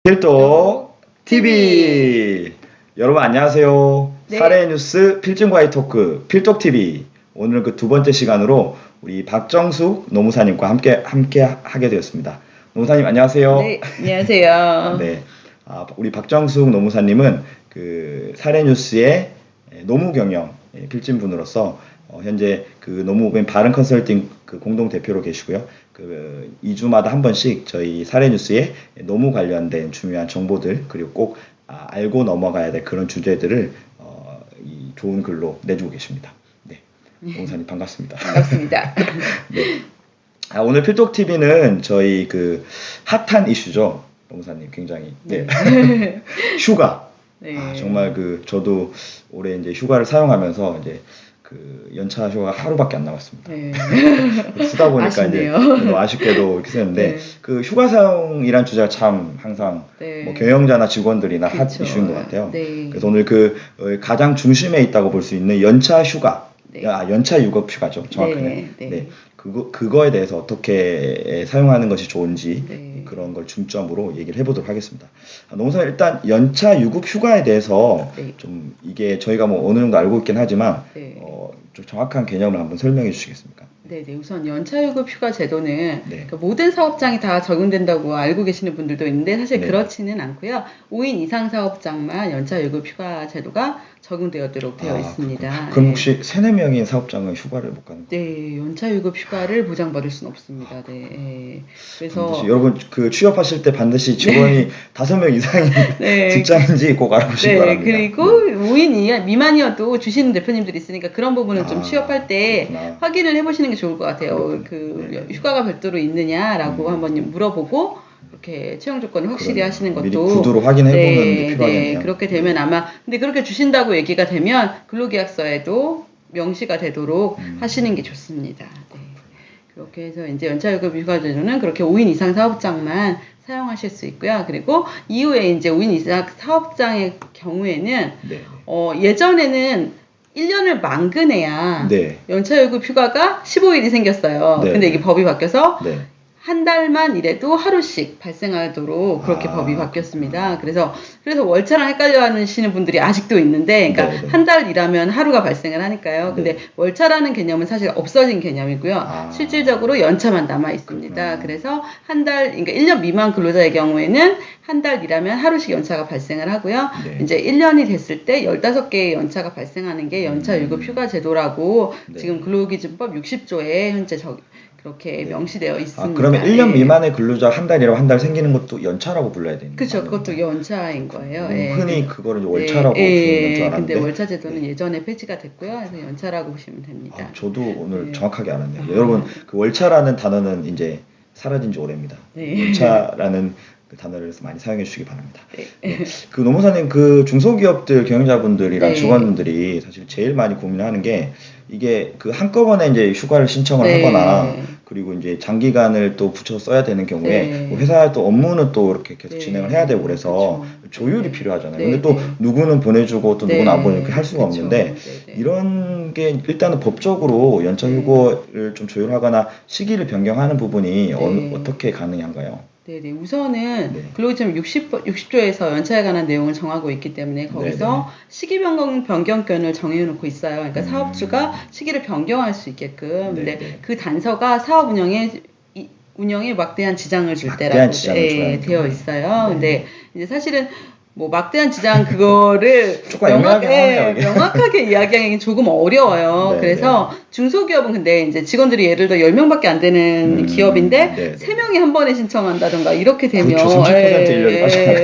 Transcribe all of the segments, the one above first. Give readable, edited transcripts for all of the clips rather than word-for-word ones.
필독 TV 여러분 안녕하세요. 네. 사례 뉴스 필증과의 토크 필독 TV 오늘 그 두 번째 시간으로 우리 박정숙 노무사님과 함께 하게 되었습니다. 노무사님 안녕하세요. 네, 안녕하세요. 네, 우리 박정숙 노무사님은 그 사례 뉴스의 노무 경영 필진분으로서 현재 그 노무벤 바른 컨설팅 그 공동 대표로 계시고요. 그 2주마다 한 번씩 저희 사례 뉴스에 노무 관련된 중요한 정보들 그리고 꼭 알고 넘어가야 될 그런 주제들을 이 좋은 글로 내주고 계십니다. 네, 노무사님 반갑습니다. 반갑습니다. 네. 오늘 필독 TV는 저희 그 핫한 이슈죠, 노무사님 굉장히. 네. 휴가. 네. 정말 그 저도 올해 이제 휴가를 사용하면서 이제 그 연차 휴가가 하루밖에 안 남았습니다. 네. 쓰다 보니까 아쉽네요. 이제 너무 아쉽게도 이렇게 쓰는데 네. 그 휴가 사용이란 주제가 참 항상 네. 뭐 경영자나 직원들이나 핫 그쵸. 이슈인 것 같아요. 네. 그래서 오늘 그 가장 중심에 있다고 볼 수 있는 연차 휴가, 네. 연차 유급 휴가죠, 정확하게. 네. 네. 네. 그거에 대해서 어떻게 사용하는 것이 좋은지 네. 그런 걸 중점으로 얘기를 해보도록 하겠습니다. 노무사님 일단 연차 유급 휴가에 대해서 네. 좀 이게 저희가 뭐 어느 정도 알고 있긴 하지만 네. 좀 정확한 개념을 한번 설명해 주시겠습니까? 네, 우선 연차유급 휴가 제도는 네. 그러니까 모든 사업장이 다 적용된다고 알고 계시는 분들도 있는데 사실 네. 그렇지는 않고요. 5인 이상 사업장만 연차유급 휴가 제도가 적용되도록 되어 있습니다. 그럼 네. 혹시 3, 4명인 사업장은 휴가를 못 가는 거예요? 네, 연차유급 휴가를 보장받을 수는 없습니다. 네. 그래서 반드시 여러분 그 취업하실 때 반드시 직원이 5명 이상인 네. 직장인지 꼭 알아보시기 네, 바랍니다. 그리고 5인 미만이어도 주시는 대표님들이 있으니까 그런 부분은 좀 취업할 때 그렇구나. 확인을 해보시는 게 좋을 것 같아요. 그렇군요. 그 네. 휴가가 별도로 있느냐라고 한번 물어보고 그렇게 채용 조건을 확실히 그러네요. 하시는 것도 미리 구두로 확인해보는 게 필요하겠네요. 그렇게 되면 아마 근데 그렇게 주신다고 얘기가 되면 근로계약서에도 명시가 되도록 하시는 게 좋습니다. 네. 그렇게 해서 이제 연차유급 휴가제도는 그렇게 5인 이상 사업장만 사용하실 수 있고요. 그리고 이후에 이제 5인 이상 사업장의 경우에는 네. 예전에는 1년을 만근해야 네. 연차유급 휴가가 15일이 생겼어요. 네. 근데 이게 법이 바뀌어서 네. 한 달만 일해도 하루씩 발생하도록 그렇게 법이 바뀌었습니다. 그래서 월차랑 헷갈려 하시는 분들이 아직도 있는데, 그러니까 네네. 한 달 일하면 하루가 발생을 하니까요. 근데 네. 월차라는 개념은 사실 없어진 개념이고요. 실질적으로 연차만 남아 있습니다. 그렇구나. 그래서 그러니까 1년 미만 근로자의 경우에는 한 달 일하면 하루씩 연차가 발생을 하고요. 네. 이제 1년이 됐을 때 15개의 연차가 발생하는 게 연차 유급 휴가 제도라고 네. 지금 근로기준법 60조에 현재 그렇게 명시되어 있습니다. 그러면 1년 예. 미만의 근로자 한 달이라고 한 달 생기는 것도 연차라고 불러야 되는 거예요? 그렇죠. 그것도 연차인 거예요. 흔히 그거를 이제 월차라고 부르는 줄 알았는데. 근데 월차 제도는 예전에 폐지가 됐고요. 그래서 연차라고 보시면 됩니다. 저도 오늘 네. 정확하게 알았네요. 여러분 그 월차라는 단어는 이제 사라진 지 오래입니다. 네. 연차라는 그 단어를 많이 사용해 주시기 바랍니다. 네. 네. 그 노무사님 그 중소기업들 경영자분들이랑 네. 직원들이 사실 제일 많이 고민하는 게 이게 그 한꺼번에 이제 휴가를 신청을 네. 하거나 그리고 이제 장기간을 또 붙여 써야 되는 경우에 네. 뭐 회사의 또 업무는 또 이렇게 계속 네. 진행을 해야 되고 그래서 그렇죠. 조율이 네. 필요하잖아요. 네. 근데 또 네. 누구는 보내주고 또 누구는 안 보내주고 이렇게 할 수가 그렇죠. 없는데 네. 이런 게 일단은 법적으로 연차 휴고를 좀 조율하거나 시기를 변경하는 부분이 어떻게 가능한가요? 네네. 우선은 네. 근로기준법 60조에서 연차에 관한 내용을 정하고 있기 때문에 거기서 시기 변경권을 정해놓고 있어요. 그러니까 사업주가 시기를 변경할 수 있게끔. 근데 그 단서가 사업 운영에 막대한 지장을 줄 때라고 되어 있어요. 근데 이제 사실은 뭐 막대한 지장 그거를 명확하게 이야기하기는 조금 어려워요. 그래서 중소기업은 근데 이제 직원들이 예를 들어 10명밖에 안 되는 기업인데 3명이 한 번에 신청한다던가 이렇게 되면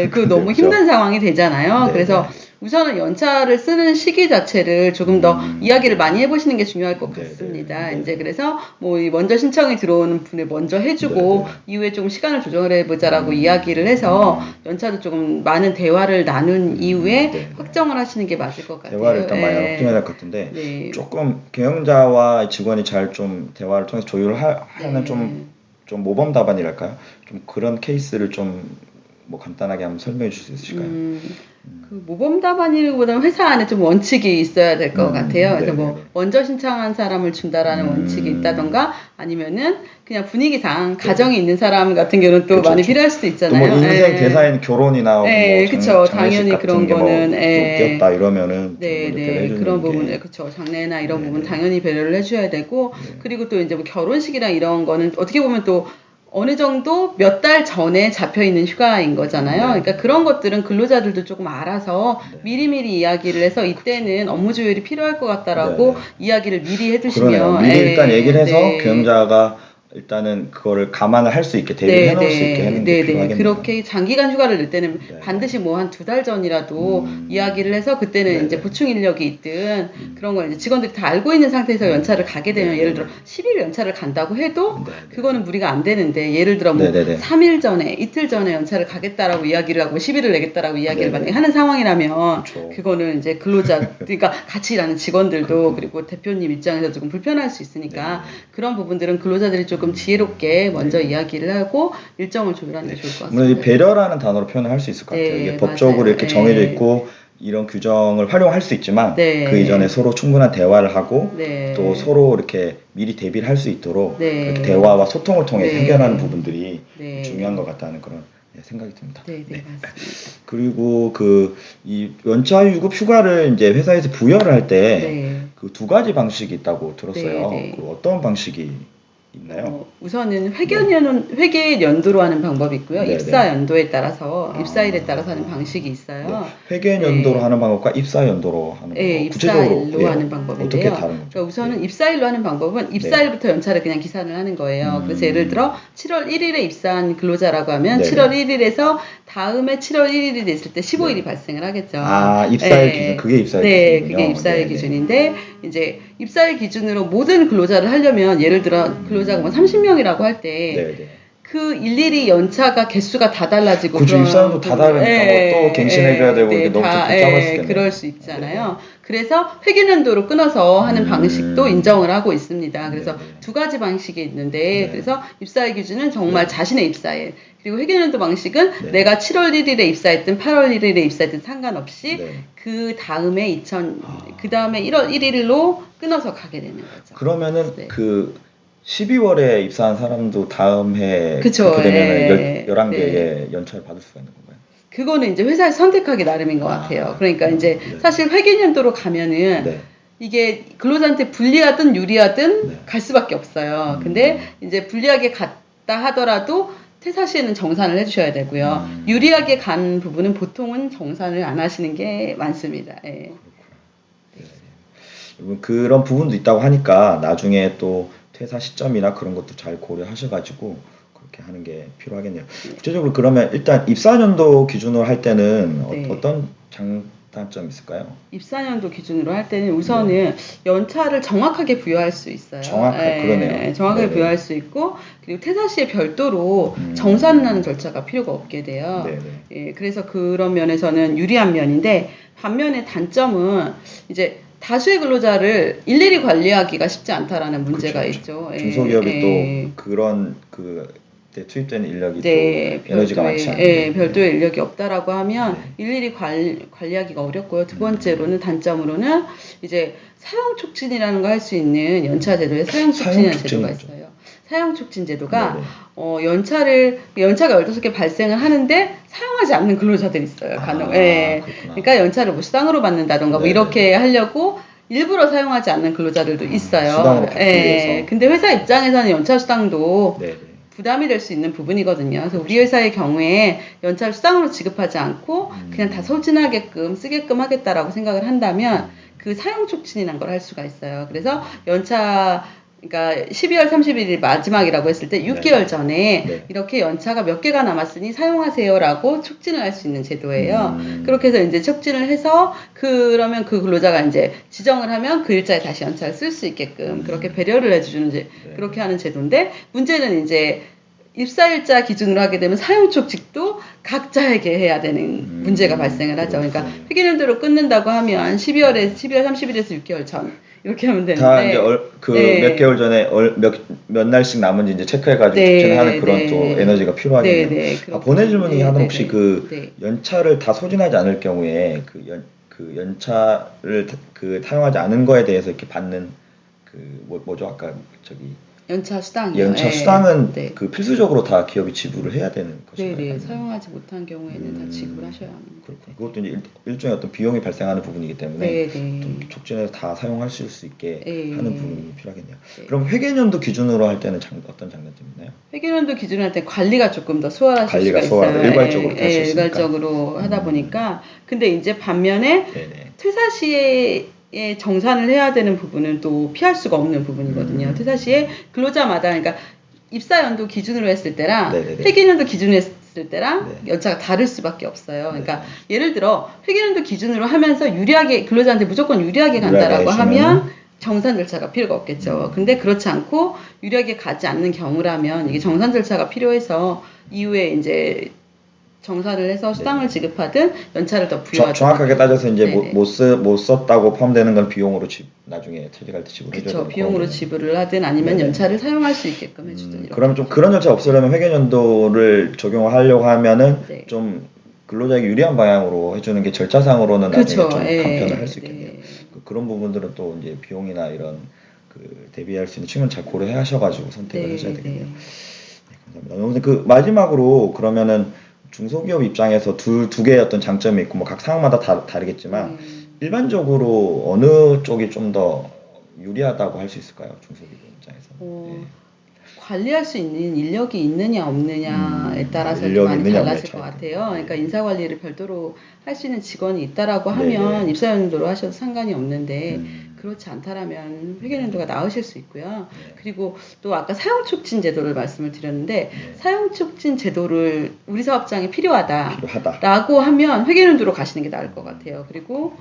그 너무 힘든 상황이 되잖아요. 그래서 우선은 연차를 쓰는 시기 자체를 조금 더 이야기를 많이 해보시는 게 중요할 것 같습니다. 이제 그래서 뭐 먼저 신청이 들어오는 분을 먼저 해주고 이후에 좀 시간을 조정을 해보자라고 이야기를 해서 연차도 조금 많은 대화를 나눈 이후에 확정을 하시는 게 맞을 것 같아요. 대화를 일단 많이 확정해야 될 것 같은데 조금 경영자와 직원이 잘 좀 대화를 통해서 조율을 하는 좀 모범 답안이랄까요? 좀 그런 케이스를 좀 뭐 간단하게 한번 설명해 주실 수 있을까요? 그 모범 답안이라기보다는 회사 안에 좀 원칙이 있어야 될 것 같아요. 그래서 뭐 네네네. 먼저 신청한 사람을 준다라는 원칙이 있다던가 아니면은 그냥 분위기상 가정이 있는 사람 같은 경우는 또 그쵸, 많이 그쵸. 필요할 수도 또 있잖아요. 뭐 인생 예. 대사인 결혼이나 예, 뭐 그쵸. 장례식 당연히 같은 그런 게 뭐 거는, 뛰었다 이러면은 좀 네, 먼저 배려해 네. 주는 그런 게 부분에, 그쵸. 장례나 이런 부분 네네. 당연히 배려를 해줘야 되고, 네. 그리고 또 이제 뭐 결혼식이랑 이런 거는 어떻게 보면 또 어느 정도 몇 달 전에 잡혀 있는 휴가인 거잖아요. 네. 그러니까 그런 것들은 근로자들도 조금 알아서 네. 미리미리 이야기를 해서 이때는 업무 조율이 필요할 것 같다라고 네네. 이야기를 미리 그러네요. 해두시면, 미리 일단 얘기를 해서 네. 경영자가 일단은 그거를 감안을 할 수 있게 대비를 네, 해놓을 수 있게 하는 게 네, 네. 필요하겠네요. 그렇게 장기간 휴가를 낼 때는 네. 반드시 뭐 한 2달 전이라도 이야기를 해서 그때는 네네. 이제 보충 인력이 있든 그런 걸 이제 직원들이 다 알고 있는 상태에서 연차를 가게 되면 네네네. 예를 들어 10일 연차를 간다고 해도 네네. 그거는 무리가 안 되는데 예를 들어 뭐 네네네. 3일 전에 이틀 전에 연차를 가겠다라고 이야기를 하고 10일을 내겠다라고 이야기를 네네. 만약에 하는 상황이라면 그쵸. 그거는 이제 근로자 그러니까 같이 일하는 직원들도 그렇군요. 그리고 대표님 입장에서 조금 불편할 수 있으니까 네네. 그런 부분들은 근로자들이 조금 지혜롭게 먼저 네네. 이야기를 하고 일정을 조율하는 게 좋을 것 아무래도 이 같습니다. 배려라는 단어로 표현을 할 수 있을 것 같아요. 네, 이게 법적으로 맞아요. 이렇게 정해져 있고 이런 규정을 활용할 수 있지만 네. 그 이전에 서로 충분한 대화를 하고 네. 또 서로 이렇게 미리 대비를 할 수 있도록 네. 그렇게 대화와 소통을 통해 네. 해결하는 부분들이 네. 중요한 것 같다는 그런 생각이 듭니다. 네, 네, 맞습니다. 그리고 그 이 연차 유급 휴가를 이제 회사에서 부여를 할 때 네. 그 2가지 방식이 있다고 들었어요. 네, 네. 그 어떤 방식이 있나요? 우선은 회계 연도로 하는 방법이 있고요. 네네. 입사 연도에 따라서 아. 입사일에 따라서 하는 방식이 있어요. 네. 회계 연도로 네. 하는 방법과 입사 연도로 하는 방법. 네, 구체적으로 입사일로 하는 어떻게 방법인데요. 다른 거죠? 그러니까 우선은 예. 입사일로 하는 방법은 입사일부터 연차를 그냥 기산을 하는 거예요. 그래서 예를 들어 7월 1일에 입사한 근로자라고 하면 네네. 7월 1일에서 다음에 7월 1일이 됐을 때 15일이 네. 발생을 하겠죠. 아, 입사일 예. 기준. 그게 입사일 네, 기준이군요. 그게 입사일 네네. 기준인데 이제 입사일 기준으로 모든 근로자를 하려면 예를 들어 근로자가 뭐 30명이라고 할 때 네네. 그 일일이 연차가 개수가 다 달라지고 그쵸, 그런 입사연도 다 부분들. 다르니까 뭐또 갱신해줘야 되고 이게 너무 좀 복잡할 수 있겠네요. 그럴 수 있잖아요. 그래서 회계연도로 끊어서 하는 방식도 인정을 하고 있습니다. 그래서 네네. 2가지 방식이 있는데 네. 그래서 입사일 기준은 정말 네. 자신의 입사일 그리고 회계연도 방식은 네. 내가 7월 1일에 입사했든 8월 1일에 입사했든 상관없이 네. 그 다음에 그 다음에 1월 1일로 끊어서 가게 되는 거죠. 그러면은 네. 그 12월에 입사한 사람도 다음 해 그쵸, 그렇게 되면은 예. 11개의 네. 연차를 받을 수가 있는 건가요? 그거는 이제 회사에서 선택하기 나름인 것 같아요. 그러니까 이제 네. 사실 회계연도로 가면은 네. 이게 근로자한테 불리하든 유리하든 네. 갈 수밖에 없어요. 근데 이제 불리하게 갔다 하더라도 퇴사 시에는 정산을 해주셔야 되고요. 유리하게 간 부분은 보통은 정산을 안 하시는 게 많습니다. 예. 그런 부분도 있다고 하니까 나중에 또 퇴사 시점이나 그런 것도 잘 고려하셔가지고 그렇게 하는 게 필요하겠네요. 구체적으로 그러면 일단 입사연도 기준으로 할 때는 네. 어떤 장단점이 있을까요? 입사연도 기준으로 할 때는 우선은 연차를 정확하게 부여할 수 있어요. 그러네요. 정확하게 네네. 부여할 수 있고 그리고 퇴사 시에 별도로 정산하는 절차가 필요가 없게 돼요. 네네. 예, 그래서 그런 면에서는 유리한 면인데 반면에 단점은 이제 다수의 근로자를 일일이 관리하기가 쉽지 않다라는 문제가 그쵸. 있죠. 중소기업이 또 그런 때 투입되는 인력이 네, 또 에너지가 많지 않은데 별도의 인력이 없다라고 하면 네. 일일이 관리하기가 어렵고요. 두 번째로는 단점으로는 이제 사용 촉진이라는 거 할 수 있는 연차 제도에 사용 촉진이라는 제도가 있어요. 사용 촉진 제도가 연차가 15개 발생을 하는데 사용하지 않는 근로자들이 있어요. 간혹. 예. 그러니까 연차를 뭐 수당으로 받는다던가 뭐 이렇게 하려고 일부러 사용하지 않는 근로자들도 있어요. 수당으로 받기 위해서. 근데 회사 입장에서는 연차 수당도 네네. 부담이 될 수 있는 부분이거든요. 그래서 우리 회사의 경우에 연차를 수당으로 지급하지 않고 그냥 다 소진하게끔 쓰게끔 하겠다라고 생각을 한다면 그 사용 촉진이라는 걸 할 수가 있어요. 그래서 그러니까 12월 31일 마지막이라고 했을 때 6개월 전에 이렇게 연차가 몇 개가 남았으니 사용하세요라고 촉진을 할 수 있는 제도예요. 그렇게 해서 이제 촉진을 해서 그러면 그 근로자가 이제 지정을 하면 그 일자에 다시 연차를 쓸 수 있게끔 그렇게 배려를 해주는 그렇게 하는 제도인데 문제는 이제 입사일자 기준으로 하게 되면 사용촉직도 각자에게 해야 되는 문제가 발생을 하죠. 그러니까 회계연도로 끊는다고 하면 12월 30일에서 6개월 전 이렇게 하면 되는데 다 이제 몇 네. 개월 전에 몇 날씩 남은지 이제 체크해가지고 네, 촉진하는 그런 또 네. 에너지가 필요하겠네요. 네, 네, 보내줄 분이 네, 하는 네, 혹시 네. 그 네. 연차를 다 소진하지 않을 경우에 그 연차를 사용하지 않은 거에 대해서 이렇게 받는 뭐죠 아까 저기 연차 수당이요. 연차 네. 수당은 네. 필수적으로 다 기업이 지불을 해야 되는 네, 것인가요? 네. 아니면- 사용하지 못한 경우에는 다 지불하셔야 합니다. 그렇군요. 그것도 이제 일종의 어떤 비용이 발생하는 부분이기 때문에 네, 네. 좀 촉진해서 다 사용하실 수 있게 네. 하는 부분이 필요하겠네요. 네. 그럼 회계연도 기준으로 할 때는 어떤 장단점이 있나요? 회계연도 기준으로 할 때 관리가 조금 더 수월하실 관리가 수가 수월하고 있어요. 일괄적으로 다 할 수 있으니까. 일괄적으로 하다 보니까. 근데 이제 반면에 네네. 퇴사 시에 정산을 해야 되는 부분은 또 피할 수가 없는 부분이거든요. 퇴사 시에 근로자마다 그러니까 입사 연도 기준으로 했을 때랑 네네네. 회계연도 기준으로 했을 때랑 네. 연차가 다를 수밖에 없어요. 그러니까 네. 예를 들어 회계연도 기준으로 하면서 유리하게 근로자한테 무조건 유리하게 간다라고 해주면은- 하면 정산 절차가 필요가 없겠죠. 근데 그렇지 않고 유리하게 가지 않는 경우라면 이게 정산 절차가 필요해서 이후에 이제 정산을 해서 수당을 네네. 지급하든 연차를 더 부여하든 정확하게 따져서 이제 네네. 못 썼다고 포함되는 건 비용으로 나중에 퇴직할 때 지불해줘야 그쵸. 되는 비용으로 거거든요. 지불을 하든 아니면 네네. 연차를 사용할 수 있게끔 해주든 이렇게. 그러면 좀 그런 절차 없으려면 회계연도를 적용하려고 하면은 네. 좀 근로자에게 유리한 방향으로 해주는 게 절차상으로는 그쵸. 나중에 좀 예. 간편을 할 수 있겠네요. 네. 그런 부분들은 또 이제 비용이나 이런 대비할 수 있는 측면 잘 고려하셔가지고 선택을 네, 하셔야 되겠네요. 네. 감사합니다. 아무튼 마지막으로 그러면은 중소기업 입장에서 두 개의 어떤 장점이 있고 뭐 각 상황마다 다르겠지만 일반적으로 어느 쪽이 좀 더 유리하다고 할 수 있을까요? 중소기업 입장에서. 예. 관리할 수 있는 인력이 있느냐 없느냐에 따라서 좀 인력이 많이 있느냐 달라질 없느냐 것 차이. 같아요. 그러니까 인사 관리를 별도로 할 수 있는 직원이 있다라고 네네. 하면 입사 연도로 하셔도 상관이 없는데 그렇지 않다라면 회계 연도가 나으실 수 있고요. 네. 그리고 또 아까 사용 촉진 제도를 말씀을 드렸는데 네. 사용 촉진 제도를 우리 사업장에 필요하다라고 필요하다. 하면 회계 연도로 가시는 게 나을 것 같아요. 그리고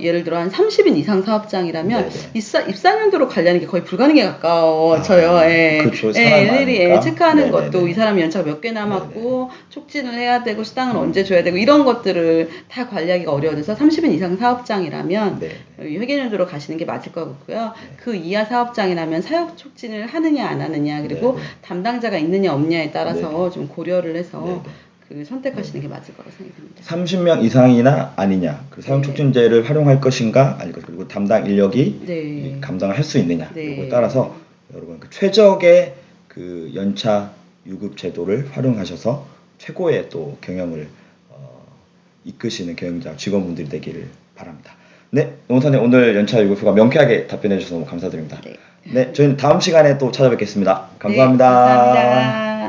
예를 들어 한 30인 이상 사업장이라면 네네. 입사년도로 관리하는 게 거의 불가능에 가까워져요. 예. 그렇죠. 사람이 일일이 많으니까. 체크하는 네네네. 것도 이 사람 연차가 몇 개 남았고 촉진을 해야 되고 수당은 언제 줘야 되고 이런 것들을 다 관리하기가 어려워져서 30인 이상 사업장이라면 네. 회계연도로 가시는 게 맞을 것 같고요. 그 이하 사업장이라면 사역 촉진을 하느냐 안 하느냐 그리고 네네. 담당자가 있느냐 없느냐에 따라서 네네. 좀 고려를 해서 네네. 선택하시는 게 맞을 거라고 생각합니다. 30명 이상이나 아니냐, 그 사용 촉진제를 활용할 것인가, 아니고 그리고 담당 인력이 네. 감당을 할 수 있느냐, 네. 이거에 따라서 여러분 최적의 연차 유급 제도를 활용하셔서 최고의 또 경영을 이끄시는 경영자 직원분들이 되기를 바랍니다. 네, 노무사님 오늘 연차 유급휴가 명쾌하게 답변해 주셔서 너무 감사드립니다. 네, 저희는 다음 시간에 또 찾아뵙겠습니다. 감사합니다. 네, 감사합니다.